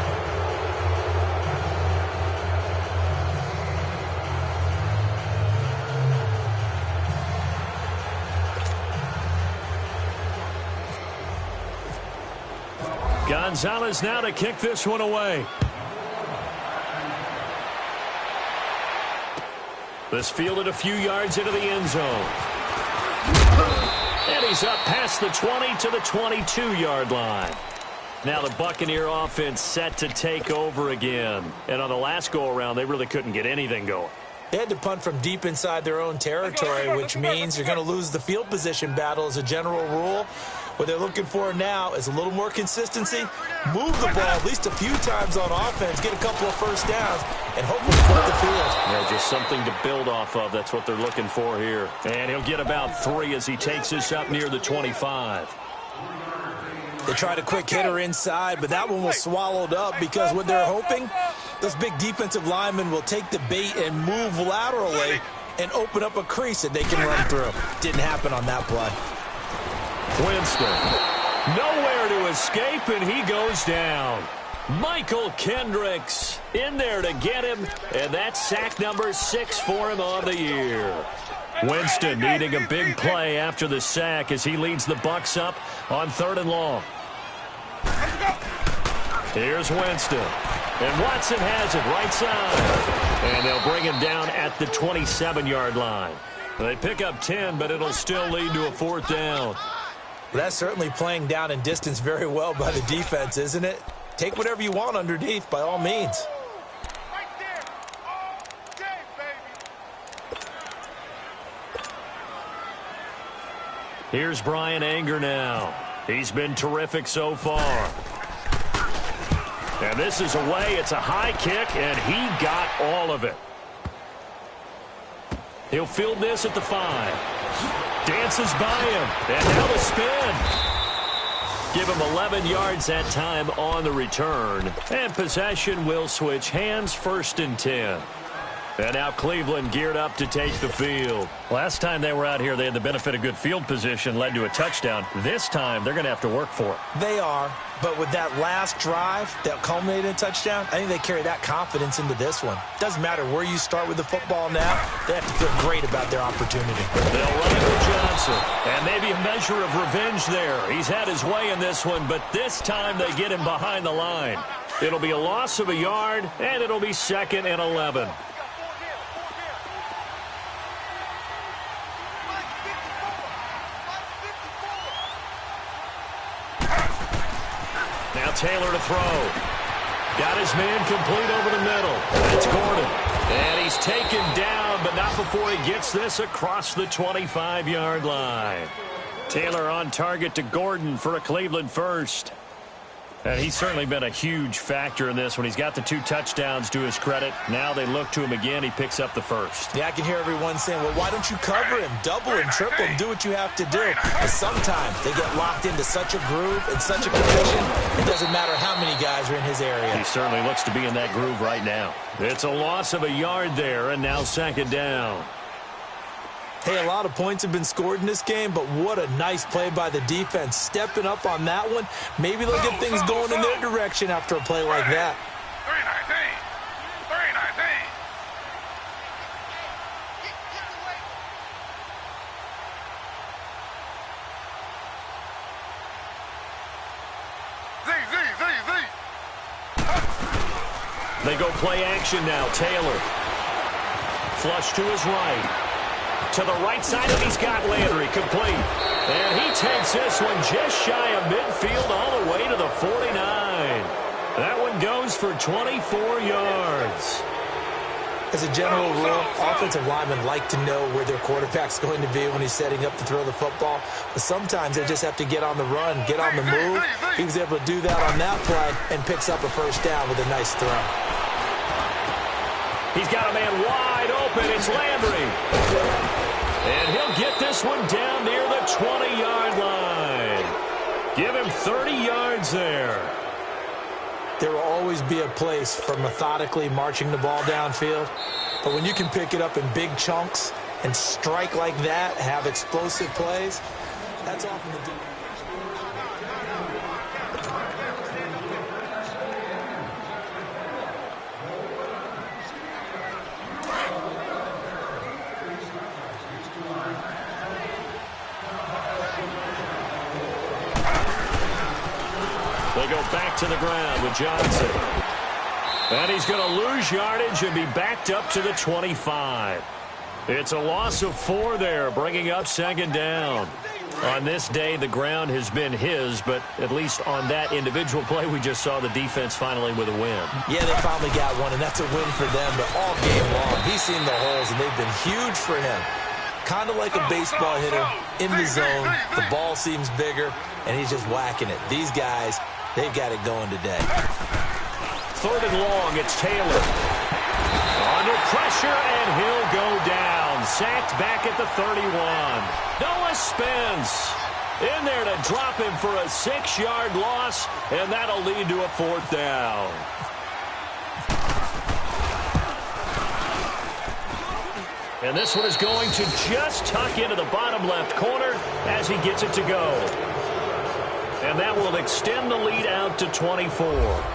Gonzalez now to kick this one away. This fielded a few yards into the end zone. And he's up past the 20 to the 22-yard line. Now the Buccaneer offense set to take over again. And on the last go-around, they really couldn't get anything going. They had to punt from deep inside their own territory, which means you're going to lose the field position battle as a general rule. What they're looking for now is a little more consistency, move the ball at least a few times on offense, get a couple of first downs, and hopefully flip the field. Yeah, just something to build off of. That's what they're looking for here. And he'll get about 3 as he takes this up near the 25. They tried a quick hitter inside, but that one was swallowed up because what they're hoping, those big defensive linemen will take the bait and move laterally and open up a crease that they can run through. Didn't happen on that play. Winston, nowhere to escape, and he goes down. Michael Kendricks in there to get him, and that's sack number 6 for him on the year. Winston needing a big play after the sack as he leads the Bucs up on 3rd and long. Here's Winston, and Watson has it right side. And they'll bring him down at the 27-yard line. They pick up 10, but it'll still lead to a 4th down. Well, that's certainly playing down and distance very well by the defense, isn't it? Take whatever you want underneath, by all means. Right there. All day, baby. Here's Brian Anger now. He's been terrific so far. And this is away. It's a high kick, and he got all of it. He'll field this at the 5. Dances by him, and now the spin. Give him 11 yards that time on the return. And possession will switch hands, 1st and 10. And now Cleveland geared up to take the field. Last time they were out here, they had the benefit of good field position, led to a touchdown. This time, they're going to have to work for it. They are, but with that last drive that culminated in a touchdown, I think they carry that confidence into this one. Doesn't matter where you start with the football now, they have to feel great about their opportunity. They'll run it with Johnson, and maybe a measure of revenge there. He's had his way in this one, but this time they get him behind the line. It'll be a loss of a yard, and it'll be 2nd and 11. Now Taylor to throw. Got his man complete over the middle. It's Gordon. And he's taken down, but not before he gets this across the 25-yard line. Taylor on target to Gordon for a Cleveland first. And he's certainly been a huge factor in this when he's got the 2 touchdowns to his credit. Now they look to him again. He picks up the first. Yeah, I can hear everyone saying, well, why don't you cover him? Double him, triple him, do what you have to do. But sometimes they get locked into such a groove and such a condition, it doesn't matter how many guys are in his area. He certainly looks to be in that groove right now. It's a loss of a yard there, and now 2nd down. Hey, a lot of points have been scored in this game, but what a nice play by the defense. Stepping up on that one, maybe they'll get things going in their direction after a play like that. 319. 319. They go play action now. Taylor. Flush to his right. To the right side, and he's got Landry complete. And he takes this one just shy of midfield all the way to the 49. That one goes for 24 yards. As a general rule, offensive linemen like to know where their quarterback's going to be when he's setting up to throw the football. But sometimes they just have to get on the run, get on the move. He was able to do that on that play and picks up a first down with a nice throw. He's got a man wide open. It's Landry. And he'll get this one down near the 20-yard line. Give him 30 yards there. There will always be a place for methodically marching the ball downfield. But when you can pick it up in big chunks and strike like that, have explosive plays, that's often the difference. They go back to the ground with Johnson. And he's going to lose yardage and be backed up to the 25. It's a loss of 4 there, bringing up 2nd down. On this day, the ground has been his, but at least on that individual play, we just saw the defense finally with a win. Yeah, they finally got one, and that's a win for them. But all game long, he's seen the holes, and they've been huge for him. Kind of like a baseball hitter in the zone. The ball seems bigger, and he's just whacking it. These guys, they've got it going today. 3rd and long, it's Taylor. Under pressure, and he'll go down. Sacked back at the 31. Noah Spence in there to drop him for a 6-yard loss, and that'll lead to a 4th down. And this one is going to just tuck into the bottom left corner as he gets it to go. And that will extend the lead out to 24.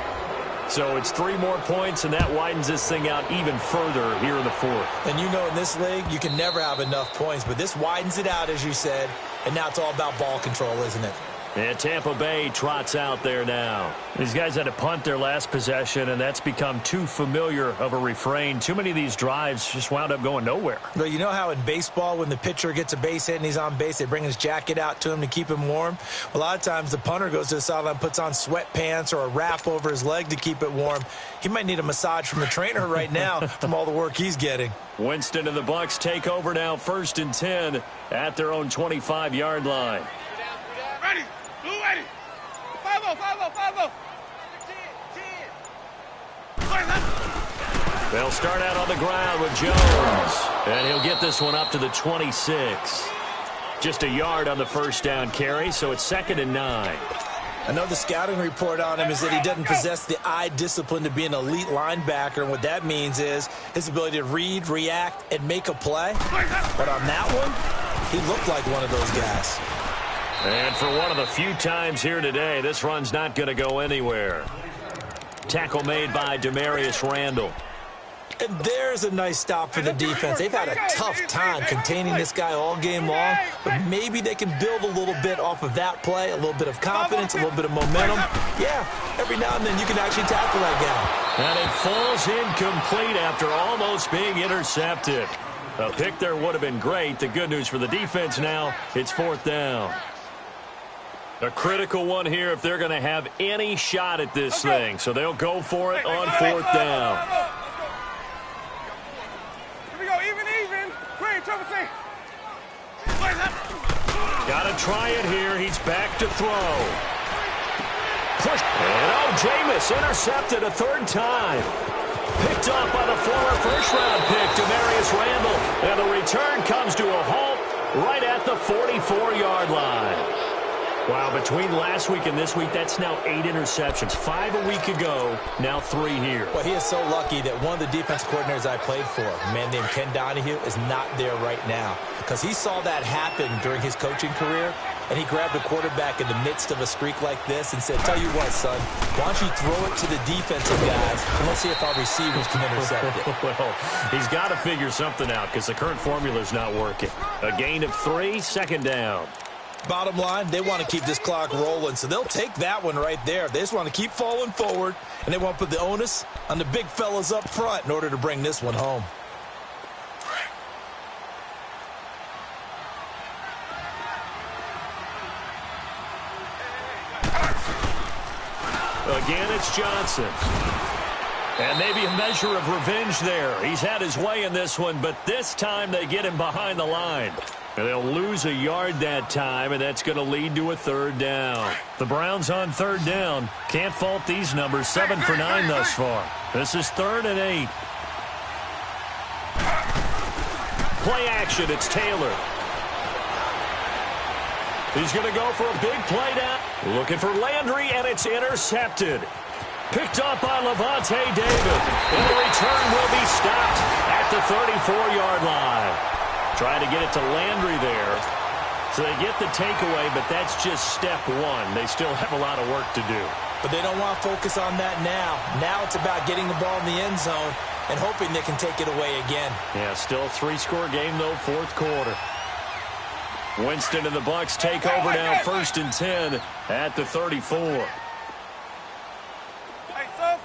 So it's 3 more points, and that widens this thing out even further here in the 4th. And you know in this league, you can never have enough points, but this widens it out, as you said, and now it's all about ball control, isn't it? And Tampa Bay trots out there now. These guys had to punt their last possession, and that's become too familiar of a refrain. Too many of these drives just wound up going nowhere. But you know how in baseball, when the pitcher gets a base hit and he's on base, they bring his jacket out to him to keep him warm? A lot of times the punter goes to the sideline, puts on sweatpants or a wrap over his leg to keep it warm. He might need a massage from the trainer right now from all the work he's getting. Winston and the Bucs take over now, 1st and 10 at their own 25-yard line. Ready. Blue ready. 5-0, 5-0, 5-0. 10. They'll start out on the ground with Jones. And he'll get this one up to the 26. Just a yard on the 1st down carry, so it's 2nd and 9. I know the scouting report on him is that he doesn't possess the eye discipline to be an elite linebacker. And what that means is his ability to read, react, and make a play. But on that one, he looked like one of those guys. And for one of the few times here today, this run's not going to go anywhere. Tackle made by Demarius Randall. And there's a nice stop for the defense. They've had a tough time containing this guy all game long, but maybe they can build a little bit off of that play, a little bit of confidence, a little bit of momentum. Yeah, every now and then you can actually tackle that guy. And it falls incomplete after almost being intercepted. A pick there would have been great. The good news for the defense now, it's 4th down. A critical one here if they're going to have any shot at this thing. So they'll go for it on 4th down. Here we go, even. Green, trouble C. Got to try it here. He's back to throw. push. And Jameis intercepted a third time. Picked off by the former first-round pick, Demarius Randall. And the return comes to a halt right at the 44-yard line. Wow, between last week and this week, that's now 8 interceptions. 5 a week ago, now 3 here. Well, he is so lucky that one of the defensive coordinators I played for, a man named Ken Donahue, is not there right now. Because he saw that happen during his coaching career, and he grabbed a quarterback in the midst of a streak like this and said, tell you what, son, why don't you throw it to the defensive guys, and let's see if our receivers can intercept it. Well, he's got to figure something out because the current formula is not working. A gain of 3, second down. Bottom line, they want to keep this clock rolling, so they'll take that one right there. They just want to keep falling forward, and they want to put the onus on the big fellas up front in order to bring this one home. Again, it's Johnson. And maybe a measure of revenge there. He's had his way in this one, but this time they get him behind the line. And they'll lose a yard that time, and that's going to lead to a third down. The Browns on third down. Can't fault these numbers. 7 for 9 thus far. This is 3rd and 8. Play action. It's Taylor. He's going to go for a big play down. Looking for Landry, and it's intercepted. Picked up by Levante David. And the return will be stopped at the 34-yard line. Trying to get it to Landry there. So they get the takeaway, but that's just step 1. They still have a lot of work to do. But they don't want to focus on that now. Now it's about getting the ball in the end zone and hoping they can take it away again. Yeah, still a 3-score game, though, 4th quarter. Winston and the Bucs take over now, 1st and 10 at the 34. Hey, sub.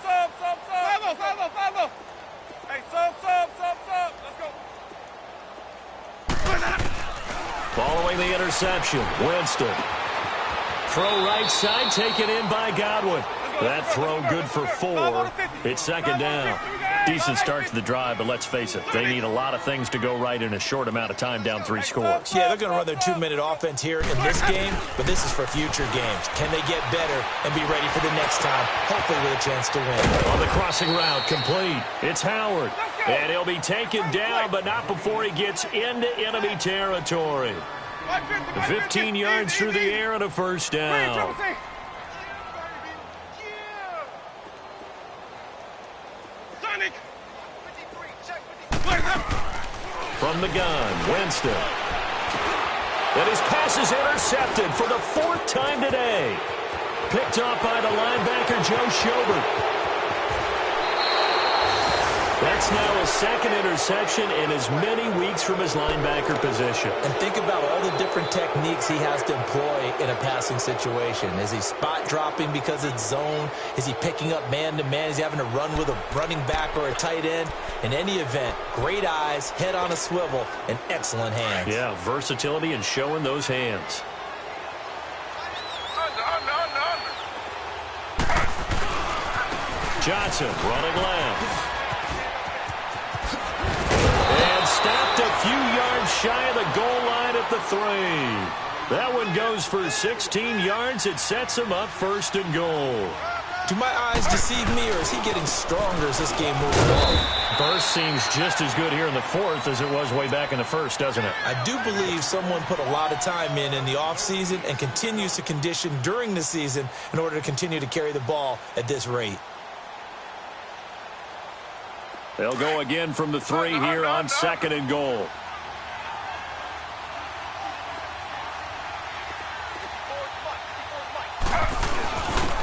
Hey, sub. Let's go. Following the interception, Winston. Throw right side, taken in by Godwin. That throw good for 4. It's 2nd down. Decent start to the drive, but let's face it, they need a lot of things to go right in a short amount of time, down 3 scores. Yeah, they're going to run their 2-minute offense here in this game, but this is for future games. Can they get better and be ready for the next time, hopefully with a chance to win? On the crossing route, complete. It's Howard. And he'll be taken down, but not before he gets into enemy territory. 15 yards through the air and a first down. From the gun, Winston. And his pass is intercepted for the 4th time today. Picked off by the linebacker, Joe Schobert. That's now his 2nd interception in as many weeks from his linebacker position. And think about all the different techniques he has to employ in a passing situation. Is he spot dropping because it's zone? Is he picking up man-to-man? Is he having to run with a running back or a tight end? In any event, great eyes, head on a swivel, and excellent hands. Yeah, versatility and showing those hands. Johnson running left. And stopped a few yards shy of the goal line at the 3. That one goes for 16 yards. It sets him up 1st and goal. Do my eyes deceive me, or is he getting stronger as this game moves along? Burst seems just as good here in the 4th as it was way back in the 1st, doesn't it? I do believe someone put a lot of time in the offseason and continues to condition during the season in order to continue to carry the ball at this rate. They'll go again from the 3 here on 2nd and goal.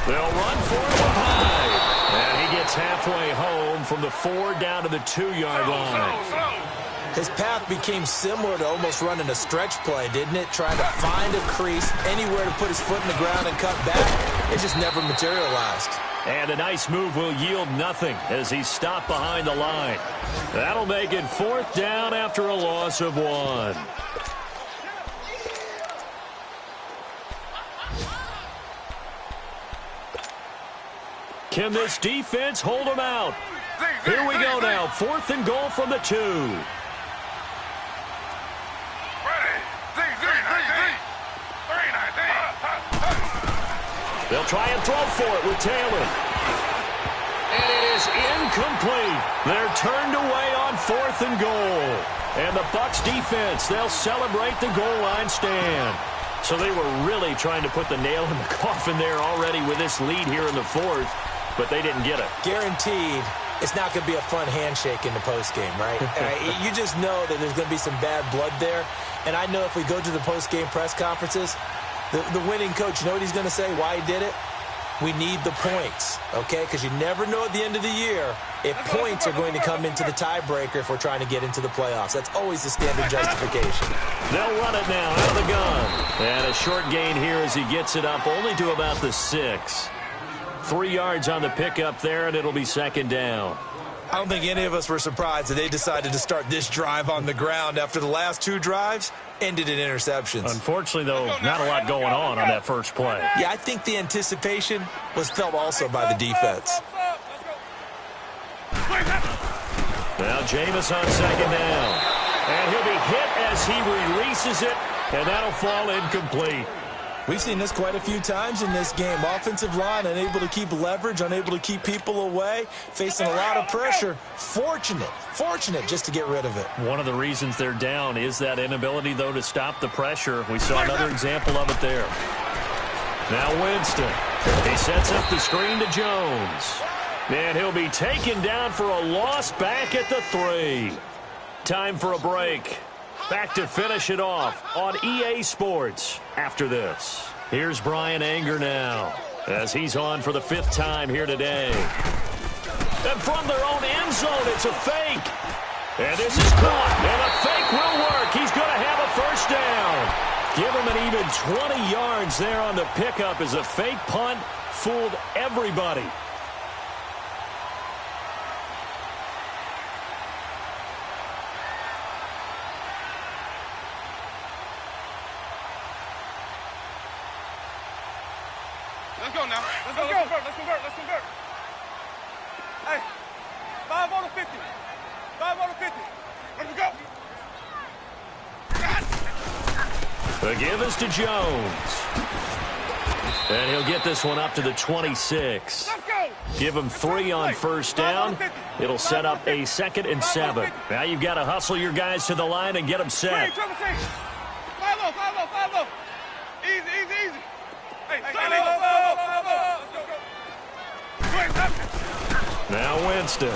They'll run for it with Hyde. And he gets halfway home from the 4 down to the 2-yard line. His path became similar to almost running a stretch play, didn't it? Trying to find a crease, anywhere to put his foot in the ground and cut back. It just never materialized. And a nice move will yield nothing as he's stopped behind the line. That'll make it 4th down after a loss of 1. Can this defense hold him out? Here we go now. 4th and goal from the 2. They'll try and throw for it with Taylor. And it is incomplete. They're turned away on 4th and goal. And the Bucs defense, they'll celebrate the goal line stand. So they were really trying to put the nail in the coffin there already with this lead here in the 4th, but they didn't get it. Guaranteed it's not going to be a fun handshake in the postgame, right? You just know that there's going to be some bad blood there. And I know if we go to the postgame press conferences, the winning coach, you know what he's going to say, why he did it? We need the points, okay? Because you never know at the end of the year if points are going to come into the tiebreaker if we're trying to get into the playoffs. That's always the standard justification. They'll run it now out of the gun. And a short gain here as he gets it up only to about the 6. 3 yards on the pickup there, and it'll be 2nd down. I don't think any of us were surprised that they decided to start this drive on the ground after the last 2 drives ended in interceptions. Unfortunately, though, not a lot going on that first play. Yeah, I think the anticipation was felt also by the defense. Now Jameis on 2nd down. And he'll be hit as he releases it, and that'll fall incomplete. We've seen this quite a few times in this game. Offensive line unable to keep leverage, unable to keep people away, facing a lot of pressure. Fortunate just to get rid of it. One of the reasons they're down is that inability, though, to stop the pressure. We saw another example of it there. Now Winston. He sets up the screen to Jones. And he'll be taken down for a loss back at the 3. Time for a break. Back to finish it off on EA Sports after this. Here's Brian Anger now as he's on for the 5th time here today. And from their own end zone, it's a fake. And this is caught, and a fake will work. He's going to have a 1st down. Give him an even 20 yards there on the pickup as a fake punt fooled everybody. Let's go now. Let's convert. Hey, 5 on the 50. 5 on the 50. Let me go. The give is to Jones. And he'll get this one up to the 26. Let's go. Give him 3 on 1st down. It'll set up a 2nd and 7. Now you've got to hustle your guys to the line and get them set. 5 low. Easy. Hey, now Winston.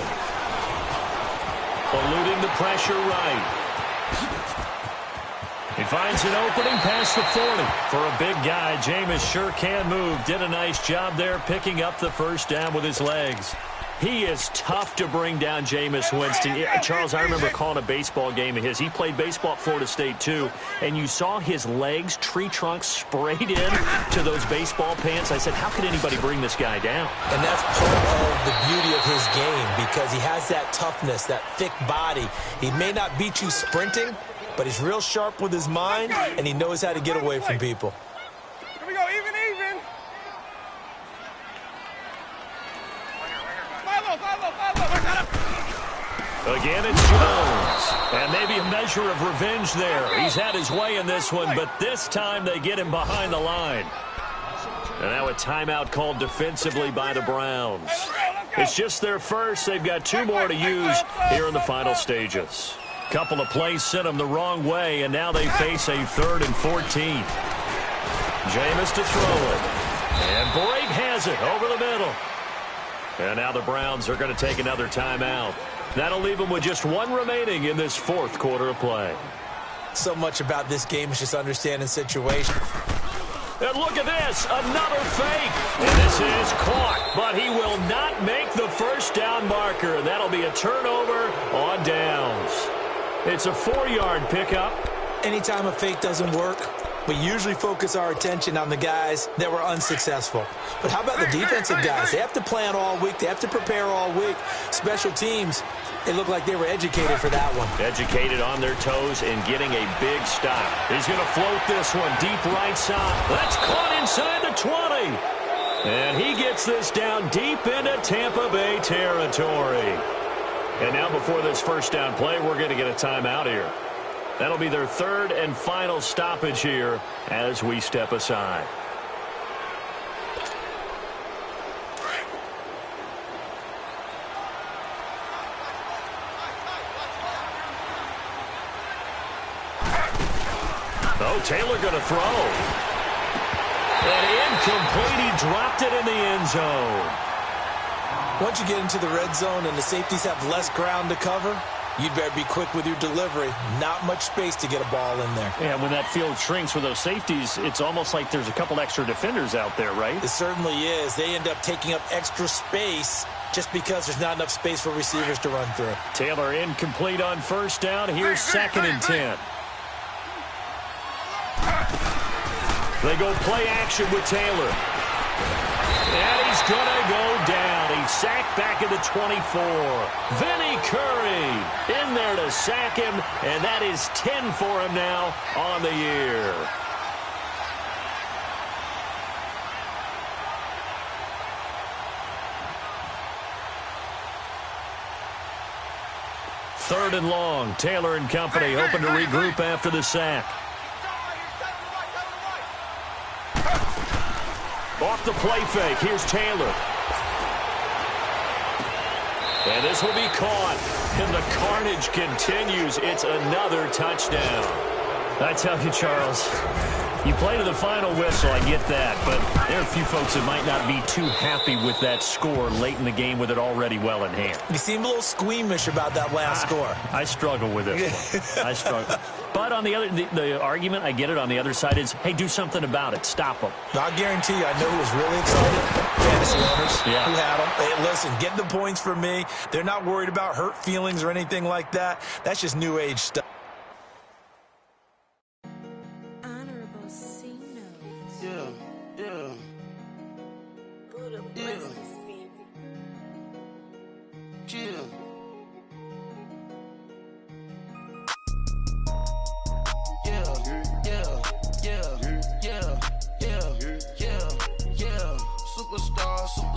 Eluding the pressure right. He finds an opening past the 40. For a big guy, Jameis sure can move. Did a nice job there picking up the 1st down with his legs. He is tough to bring down, Jameis Winston. Charles, I remember calling a baseball game of his. He played baseball at Florida State, too. And you saw his legs, tree trunks sprayed in to those baseball pants. I said, how could anybody bring this guy down? And that's part of the beauty of his game because he has that toughness, that thick body. He may not beat you sprinting, but he's real sharp with his mind, and he knows how to get away from people. Here we go, even. Again, it's Jones. And maybe a measure of revenge there. He's had his way in this one, but this time they get him behind the line. And now a timeout called defensively by the Browns. It's just their first. They've got 2 more to use here in the final stages. Couple of plays sent them the wrong way, and now they face a 3rd and 14. Jameis to throw it. And Brake has it over the middle. And now the Browns are going to take another timeout. That'll leave them with just 1 remaining in this 4th quarter of play. So much about this game is just understanding situation. And look at this, another fake. And this is caught, but he will not make the 1st down marker. That'll be a turnover on downs. It's a 4-yard pickup. Anytime a fake doesn't work, we usually focus our attention on the guys that were unsuccessful. But how about the defensive guys? They have to plan all week. They have to prepare all week. Special teams, they look like they were educated for that one. Educated on their toes and getting a big stop. He's going to float this one deep right side. That's caught inside the 20. And he gets this down deep into Tampa Bay territory. And now before this 1st down play, we're going to get a timeout here. That'll be their 3rd and final stoppage here as we step aside. Oh, Taylor going to throw. And incomplete. He dropped it in the end zone. Once you get into the red zone and the safeties have less ground to cover, you'd better be quick with your delivery. Not much space to get a ball in there. And when that field shrinks with those safeties, it's almost like there's a couple extra defenders out there, right? It certainly is. They end up taking up extra space just because there's not enough space for receivers to run through. Taylor incomplete on first down. Here's 2nd and 10. They go play action with Taylor. And he's going to go down. He's sacked back at the 24. Vinny Curry in there to sack him, and that is 10 for him now on the year. Third and long. Taylor and company hoping to regroup after the sack. Off the play fake. Here's Taylor. And this will be caught. And the carnage continues. It's another touchdown. I tell you, Charles, you play to the final whistle, I get that, but there are a few folks that might not be too happy with that score late in the game with it already well in hand. You seem a little squeamish about that last score. I struggle with it. I struggle. But on the other, the argument, I get it, on the other side is, hey, do something about it. Stop them. I guarantee you, I know who was really excited. Fantasy owners who had them. Hey, listen, get the points for me. They're not worried about hurt feelings or anything like that. That's just new age stuff. Superstar.